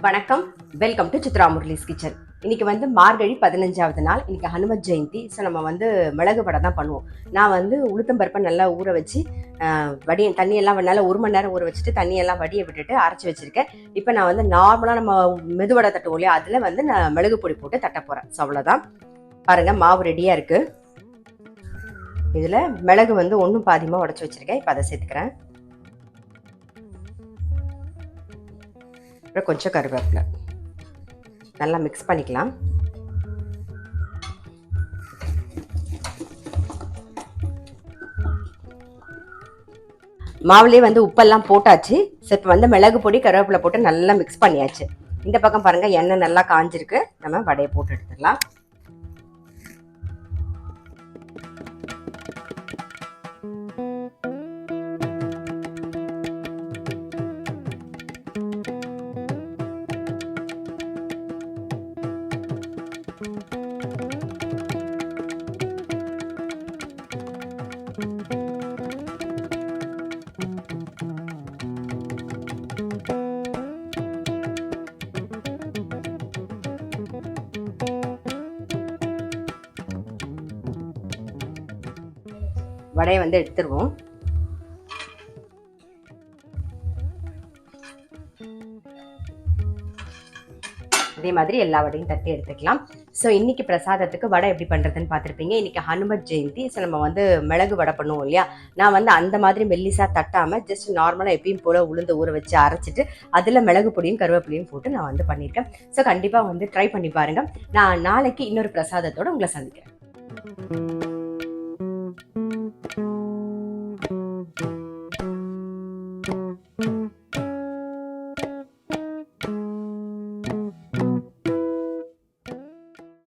வணக்கம், welcome to Chitra Murali's kitchen. இன்னைக்கு வந்து மார்கழி 15வது நாள். இன்னைக்கு ஹனுமத் ஜெயந்தி. ஸோ நம்ம வந்து மிளகு வடை தான் பண்ணுவோம். நான் வந்து உளுத்தம்பருப்பை நல்லா ஊற வச்சு தண்ணியெல்லாம் நல்லா 1 மணி நேரம் ஊற வச்சுட்டு தண்ணியெல்லாம் வடிய விட்டுட்டு அரைச்சி வச்சிருக்கேன். இப்போ நான் வந்து நார்மலாக நம்ம மெதுவடை தட்டுவோம் இல்லையா, அதில் வந்து நான் மிளகு பொடி போட்டு தட்ட போகிறேன். ஸோ அவ்வளோதான். பாருங்க, மாவு ரெடியாக இருக்குது. இதில் மிளகு வந்து ஒன்றும் பாதியமாக உடச்சி வச்சுருக்கேன். இப்போ அதை சேர்த்துக்கிறேன். அப்புறம் கொஞ்சம் கருவேப்பிலை நல்லா மிக்ஸ் பண்ணிக்கலாம். மாவுலேயே வந்து உப்பெல்லாம் போட்டாச்சு. இப்போ வந்து மிளகு பொடி கருவேப்பிலை போட்டு நல்லா மிக்ஸ் பண்ணியாச்சு. இந்த பக்கம் பாருங்கள், எண்ணெய் நல்லா காஞ்சிருக்கு. நம்ம வடையை போட்டு எடுத்துடலாம். வடையை வந்து எடுத்துருவோம். அதே மாதிரி எல்லா வடையும் தட்டி எடுத்துக்கலாம். ஸோ இன்னைக்கு பிரசாதத்துக்கு வடை எப்படி பண்ணுறதுன்னு பார்த்துருப்பீங்க. இன்னைக்கு ஹனுமத் ஜெயந்தி. ஸோ நம்ம வந்து மிளகு வடை பண்ணுவோம் இல்லையா, நான் வந்து அந்த மாதிரி மெல்லிசா தட்டாமல் ஜஸ்ட் நார்மலாக எப்பயும் போல் உளுந்து ஊற வச்சு அரைச்சிட்டு அதில் மிளகு பொடியும் கருவேப்பிலையும் போட்டு நான் வந்து பண்ணியிருக்கேன். ஸோ கண்டிப்பாக வந்து ட்ரை பண்ணி பாருங்கள். நான் நாளைக்கு இன்னொரு பிரசாதத்தோடு உங்களை சந்திக்கிறேன்.